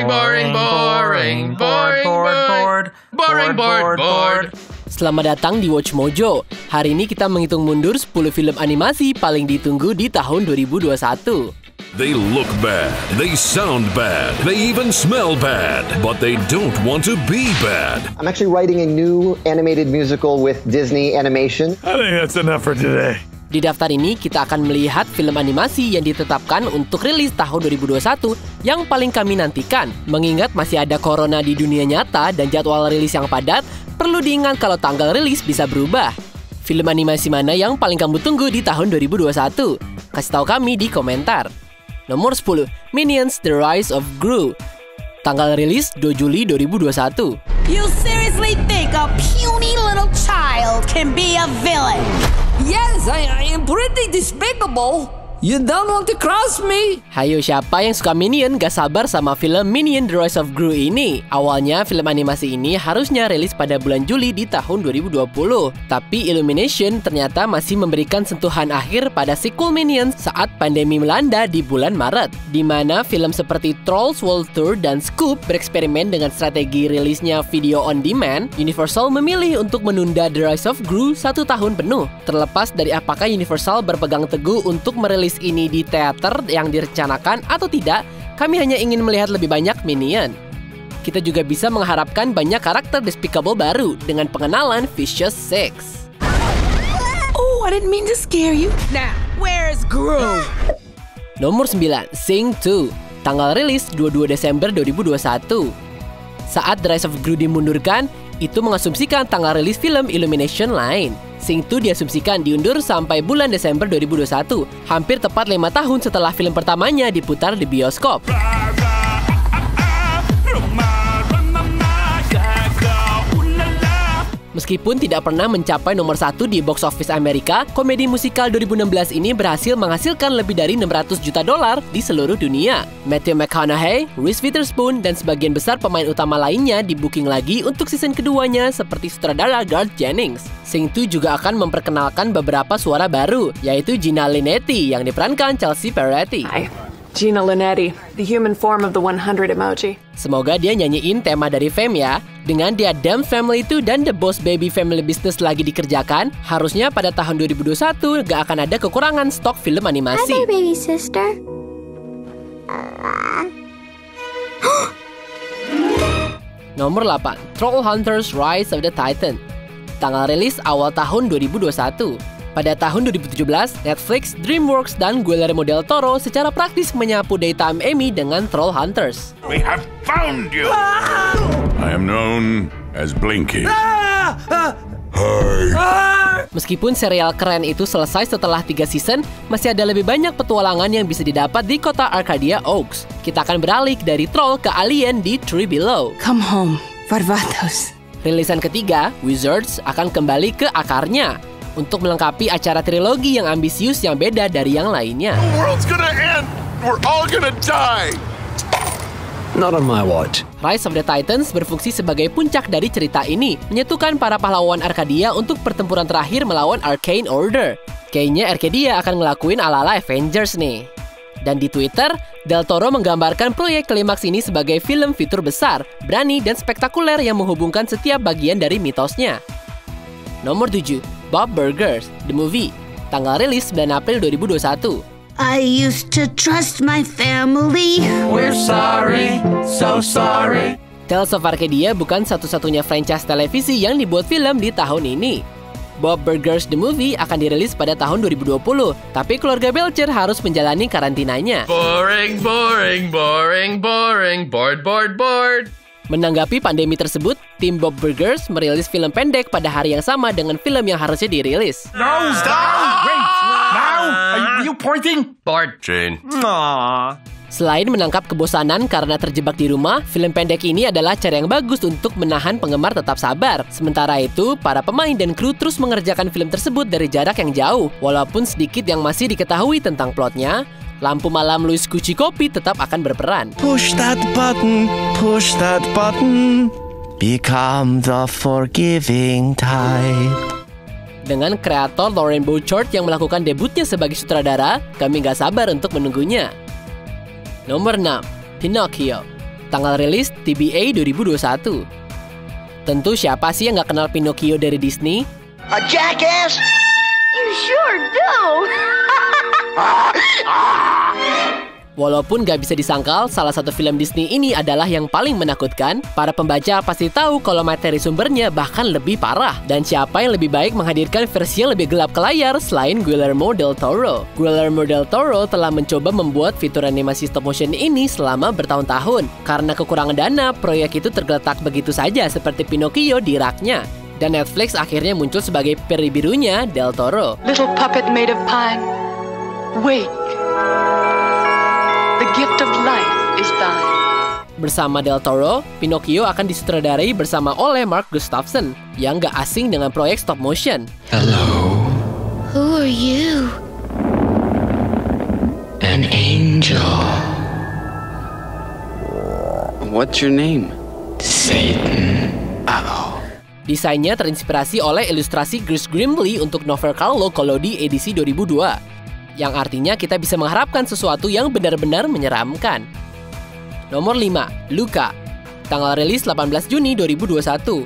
Boring. Selamat datang di Watch Mojo. Hari ini kita menghitung mundur 10 film animasi paling ditunggu di tahun 2021. They look bad, they sound bad, they even smell bad, but they don't want to be bad. I'm actually writing a new animated musical with Disney Animation. I think that's enough for today. Di daftar ini kita akan melihat film animasi yang ditetapkan untuk rilis tahun 2021 yang paling kami nantikan. Mengingat masih ada corona di dunia nyata dan jadwal rilis yang padat, perlu diingat kalau tanggal rilis bisa berubah. Film animasi mana yang paling kamu tunggu di tahun 2021? Kasih tahu kami di komentar. Nomor 10, Minions: The Rise of Gru. Tanggal rilis 2 Juli 2021. You seriously think a puny little child can be a villain? Yes, I am pretty despicable. You don't want to cross me? Hayo, siapa yang suka Minion gak sabar sama film Minion: The Rise of Gru ini? Awalnya film animasi ini harusnya rilis pada bulan Juli di tahun 2020. Tapi Illumination ternyata masih memberikan sentuhan akhir pada sequel Minions saat pandemi melanda di bulan Maret. Di mana film seperti Trolls World Tour dan Scoop bereksperimen dengan strategi rilisnya video on demand, Universal memilih untuk menunda The Rise of Gru 1 tahun penuh. Terlepas dari apakah Universal berpegang teguh untuk merilis ini di teater yang direncanakan atau tidak, kami hanya ingin melihat lebih banyak Minion. Kita juga bisa mengharapkan banyak karakter Despicable baru dengan pengenalan Vicious Six. Oh, I didn't mean to scare you. Now, where's Gru? Nomor 9, Sing 2. Tanggal rilis 22 Desember 2021. Saat The Rise of Gru dimundurkan, itu mengasumsikan tanggal rilis film Illumination lain. Sing 2 diasumsikan diundur sampai bulan Desember 2021, hampir tepat 5 tahun setelah film pertamanya diputar di bioskop. Meskipun tidak pernah mencapai nomor 1 di box office Amerika, komedi musikal 2016 ini berhasil menghasilkan lebih dari $600 juta di seluruh dunia. Matthew McConaughey, Reese Witherspoon, dan sebagian besar pemain utama lainnya di-booking lagi untuk season keduanya seperti sutradara Garth Jennings. Sing 2 juga akan memperkenalkan beberapa suara baru, yaitu Gina Linetti yang diperankan Chelsea Peretti. Hi. Gina Linetti, the human form of the 100 emoji. Semoga dia nyanyiin tema dari Fame ya. Dengan The Addams Family 2 dan The Boss Baby Family Business lagi dikerjakan, harusnya pada tahun 2021 gak akan ada kekurangan stok film animasi. Hi there, baby sister. Nomor 8, Trollhunters: Rise of the Titan. Tanggal rilis awal tahun 2021. Pada tahun 2017, Netflix, DreamWorks, dan Guillermo del Toro secara praktis menyapu daytime Emmy dengan Trollhunters. We have found you. I am known as Blinky. Meskipun serial keren itu selesai setelah 3 season, masih ada lebih banyak petualangan yang bisa didapat di kota Arcadia Oaks. Kita akan beralih dari troll ke alien di Tree Below. Come home, Varvatos. Rilisan ketiga, Wizards, akan kembali ke akarnya untuk melengkapi acara trilogi yang ambisius yang beda dari yang lainnya. The world's gonna end. We're all gonna die. Not on my watch. Rise of the Titans berfungsi sebagai puncak dari cerita ini, menyatukan para pahlawan Arcadia untuk pertempuran terakhir melawan Arcane Order. Kayaknya Arcadia akan ngelakuin ala-ala Avengers nih. Dan di Twitter, Del Toro menggambarkan proyek klimaks ini sebagai film fitur besar, berani, dan spektakuler yang menghubungkan setiap bagian dari mitosnya. Nomor 7, Bob Burgers, The Movie. Tanggal rilis 9 April 2021. I used to trust my family. We're sorry, so sorry. Tales of Arcadia bukan satu-satunya franchise televisi yang dibuat film di tahun ini. Bob Burgers The Movie akan dirilis pada tahun 2020, tapi keluarga Belcher harus menjalani karantinanya. Boring. Bored. Menanggapi pandemi tersebut, tim Bob Burgers merilis film pendek pada hari yang sama dengan film yang harusnya dirilis. No, stop! Wait! Now! Are you pointing? Bored, Jane. Aww. Selain menangkap kebosanan karena terjebak di rumah, film pendek ini adalah cara yang bagus untuk menahan penggemar tetap sabar. Sementara itu, para pemain dan kru terus mengerjakan film tersebut dari jarak yang jauh. Walaupun sedikit yang masih diketahui tentang plotnya, lampu malam Louis Gucci Kopi tetap akan berperan. Push that button, become the forgiving type. Dengan kreator Lauren Bouchard yang melakukan debutnya sebagai sutradara, kami gak sabar untuk menunggunya. Nomor 6, Pinocchio. Tanggal rilis TBA 2021. Tentu siapa sih yang nggak kenal Pinocchio dari Disney? A jackass! You sure do! Walaupun gak bisa disangkal, salah satu film Disney ini adalah yang paling menakutkan, para pembaca pasti tahu kalau materi sumbernya bahkan lebih parah. Dan siapa yang lebih baik menghadirkan versi yang lebih gelap ke layar selain Guillermo del Toro. Guillermo del Toro telah mencoba membuat fitur animasi stop motion ini selama bertahun-tahun. Karena kekurangan dana, proyek itu tergeletak begitu saja seperti Pinocchio di raknya. Dan Netflix akhirnya muncul sebagai peri birunya del Toro. Little puppet made of pine. Wake. The gift of life is thine. Bersama del Toro, Pinocchio akan disutradarai bersama oleh Mark Gustafson yang gak asing dengan proyek stop motion. Hello, Who are you? an angel. What's your name? Satan. Uh-oh. Desainnya terinspirasi oleh ilustrasi Chris Grimley untuk novel Carlo Collodi edisi 2002. Yang artinya kita bisa mengharapkan sesuatu yang benar-benar menyeramkan. Nomor 5, Luca. Tanggal rilis 18 Juni 2021.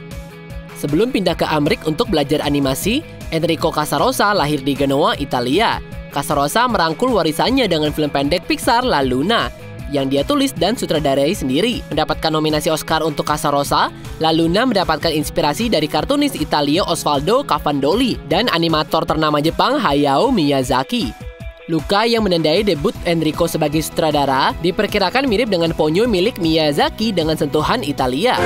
Sebelum pindah ke Amrik untuk belajar animasi, Enrico Casarosa lahir di Genoa, Italia. Casarosa merangkul warisannya dengan film pendek Pixar La Luna, yang dia tulis dan sutradarai sendiri. Mendapatkan nominasi Oscar untuk Casarosa, La Luna mendapatkan inspirasi dari kartunis Italia Osvaldo Cavandoli dan animator ternama Jepang Hayao Miyazaki. Luca yang menandai debut Enrico sebagai sutradara diperkirakan mirip dengan Ponyo milik Miyazaki dengan sentuhan Italia.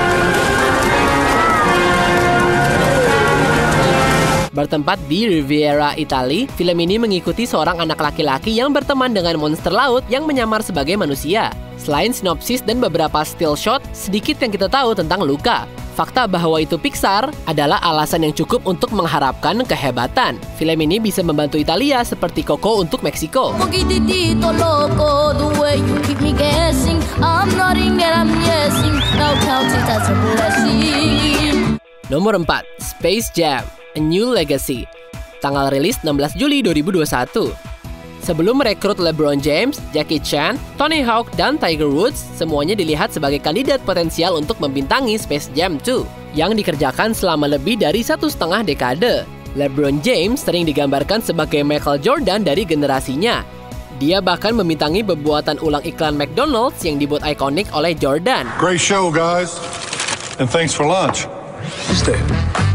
Bertempat di Riviera, Italia, film ini mengikuti seorang anak laki-laki yang berteman dengan monster laut yang menyamar sebagai manusia. Selain sinopsis dan beberapa still shot, sedikit yang kita tahu tentang Luca. Fakta bahwa itu Pixar adalah alasan yang cukup untuk mengharapkan kehebatan. Film ini bisa membantu Italia seperti Coco untuk Meksiko. Nomor 4, Space Jam: A New Legacy. Tanggal rilis 16 Juli 2021. Sebelum merekrut LeBron James, Jackie Chan, Tony Hawk, dan Tiger Woods, semuanya dilihat sebagai kandidat potensial untuk membintangi Space Jam 2, yang dikerjakan selama lebih dari 1,5 dekade. LeBron James sering digambarkan sebagai Michael Jordan dari generasinya. Dia bahkan membintangi pembuatan ulang iklan McDonald's yang dibuat ikonik oleh Jordan. Great show, guys. And thanks for lunch. Stay.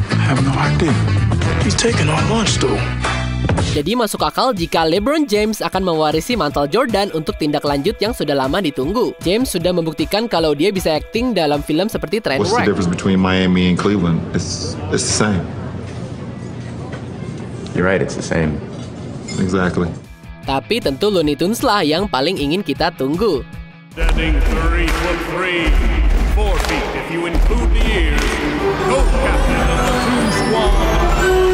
I have no idea. He's taking our lunch, though. Jadi masuk akal jika LeBron James akan mewarisi mantel Jordan untuk tindak lanjut yang sudah lama ditunggu. James sudah membuktikan kalau dia bisa akting dalam film seperti Trainwreck. What's the difference between Miami and Cleveland? It's the same. You're right, it's the same. Exactly. Tapi tentu Looney Tunes lah yang paling ingin kita tunggu. Standing 3'3", 4 feet if you include the ears, co-captain of the Toon Squad,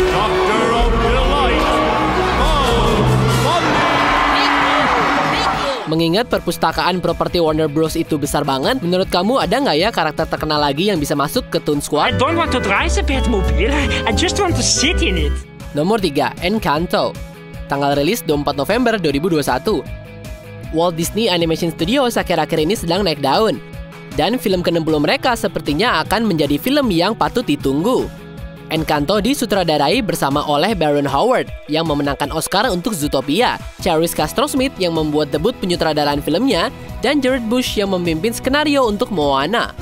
Doctor of Delight, Bugs Bunny. Mengingat perpustakaan properti Warner Bros itu besar banget, menurut kamu ada nggak ya karakter terkenal lagi yang bisa masuk ke Toon Squad? I don't want to drive the Batmobile, I just want to sit in it. Nomor 3, Encanto. Tanggal rilis 24 November 2021. Walt Disney Animation Studios akhir-akhir ini sedang naik daun. Dan film ke-60 mereka sepertinya akan menjadi film yang patut ditunggu. Encanto disutradarai bersama oleh Baron Howard yang memenangkan Oscar untuk Zootopia, Charis Castro-Smith yang membuat debut penyutradaraan filmnya, dan Jared Bush yang memimpin skenario untuk Moana.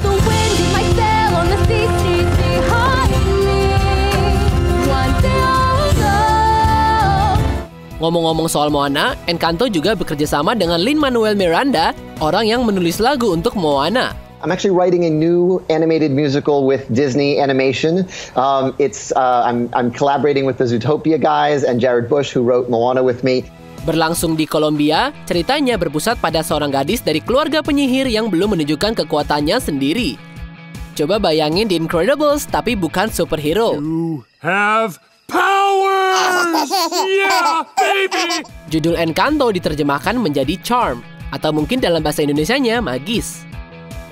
Ngomong-ngomong soal Moana, Encanto juga bekerja sama dengan Lin-Manuel Miranda, orang yang menulis lagu untuk Moana. I'm actually writing a new animated musical with Disney Animation. I'm collaborating with the Zootopia guys and Jared Bush who wrote Moana with me. Berlangsung di Kolombia, ceritanya berpusat pada seorang gadis dari keluarga penyihir yang belum menunjukkan kekuatannya sendiri. Coba bayangin The Incredibles tapi bukan superhero. You have powers! Yeah, baby! Judul Encanto diterjemahkan menjadi Charm, atau mungkin dalam bahasa Indonesianya Magis.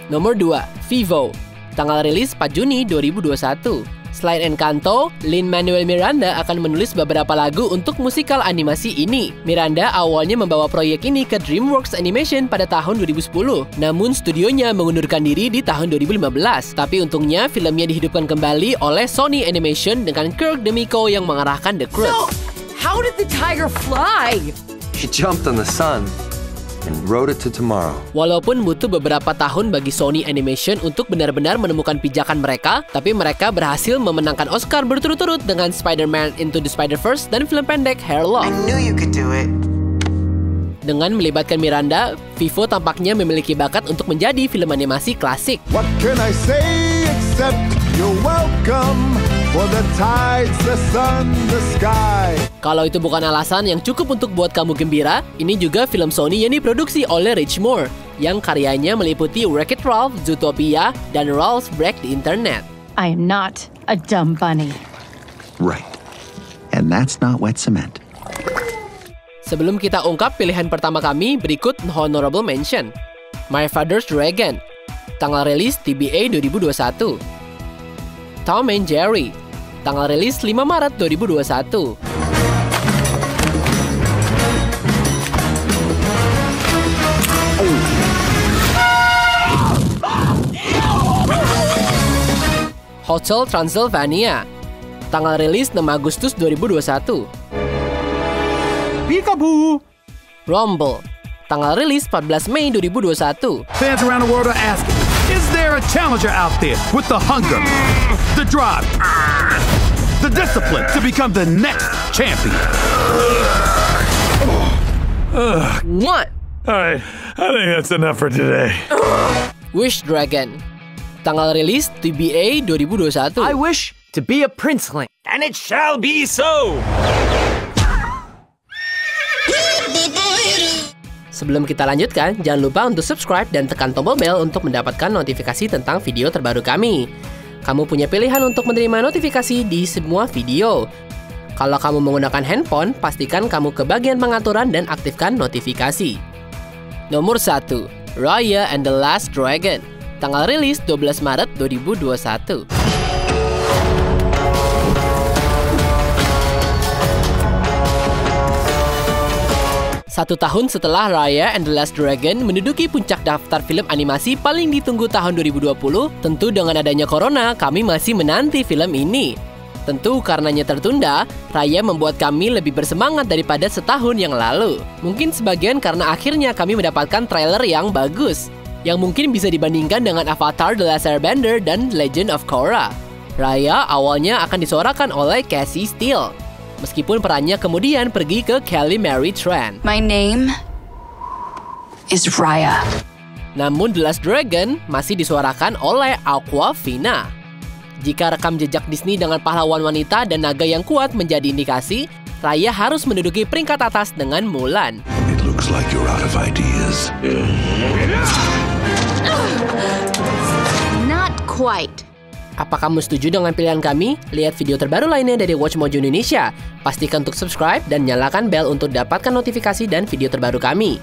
Nomor 2, Vivo. Tanggal rilis 4 Juni 2021. Selain Encanto, Lin-Manuel Miranda akan menulis beberapa lagu untuk musikal animasi ini. Miranda awalnya membawa proyek ini ke DreamWorks Animation pada tahun 2010, namun studionya mengundurkan diri di tahun 2015. Tapi untungnya filmnya dihidupkan kembali oleh Sony Animation dengan Kirk DeMicco yang mengarahkan The Croods. So, how did the tiger fly? He jumped on the sun and rode it to tomorrow. Walaupun butuh beberapa tahun bagi Sony Animation untuk benar-benar menemukan pijakan mereka, tapi mereka berhasil memenangkan Oscar berturut-turut dengan Spider-Man Into the Spider-Verse dan film pendek Hair Loss. I knew you could do it. Dengan melibatkan Miranda, Vivo tampaknya memiliki bakat untuk menjadi film animasi klasik. What can I say except you're welcome for the tides, the sun, the sky. Kalau itu bukan alasan yang cukup untuk buat kamu gembira, ini juga film Sony yang diproduksi oleh Rich Moore, yang karyanya meliputi Wreck-It Ralph, Zootopia, dan Ralph's Break the Internet. I am not a dumb bunny. Right. And that's not wet cement. Sebelum kita ungkap pilihan pertama kami, berikut honorable mention. My Father's Dragon, tanggal rilis TBA 2021. Tom and Jerry, tanggal rilis 5 Maret 2021. Hotel Transylvania, tanggal rilis 6 Agustus 2021. Peekaboo! Rumble, tanggal rilis 14 Mei 2021. Fans around the world are asking, is there a challenger out there with the hunger, the drive, the discipline to become the next champion? What? Alright, I think that's enough for today. Wish Dragon, tanggal rilis TBA 2021. I wish to be a princeling, and it shall be so! Sebelum kita lanjutkan, jangan lupa untuk subscribe dan tekan tombol bel untuk mendapatkan notifikasi tentang video terbaru kami. Kamu punya pilihan untuk menerima notifikasi di semua video. Kalau kamu menggunakan handphone, pastikan kamu ke bagian pengaturan dan aktifkan notifikasi. Nomor 1. Raya and the Last Dragon, tanggal rilis 12 Maret 2021. Satu tahun setelah Raya and the Last Dragon menduduki puncak daftar film animasi paling ditunggu tahun 2020, tentu dengan adanya corona, kami masih menanti film ini. Tentu karenanya tertunda, Raya membuat kami lebih bersemangat daripada setahun yang lalu. Mungkin sebagian karena akhirnya kami mendapatkan trailer yang bagus, yang mungkin bisa dibandingkan dengan Avatar The Last Airbender dan Legend of Korra. Raya awalnya akan disuarakan oleh Cassie Steele, meskipun perannya kemudian pergi ke Kelly Marie Tran. My name is Raya. Namun The Last Dragon masih disuarakan oleh Awkwafina. Jika rekam jejak Disney dengan pahlawan wanita dan naga yang kuat menjadi indikasi, Raya harus menduduki peringkat atas dengan Mulan. It looks like you're out of ideas. Not quite. Apa kamu setuju dengan pilihan kami? Lihat video terbaru lainnya dari Watch Mojo Indonesia. Pastikan untuk subscribe dan nyalakan bel untuk dapatkan notifikasi dan video terbaru kami.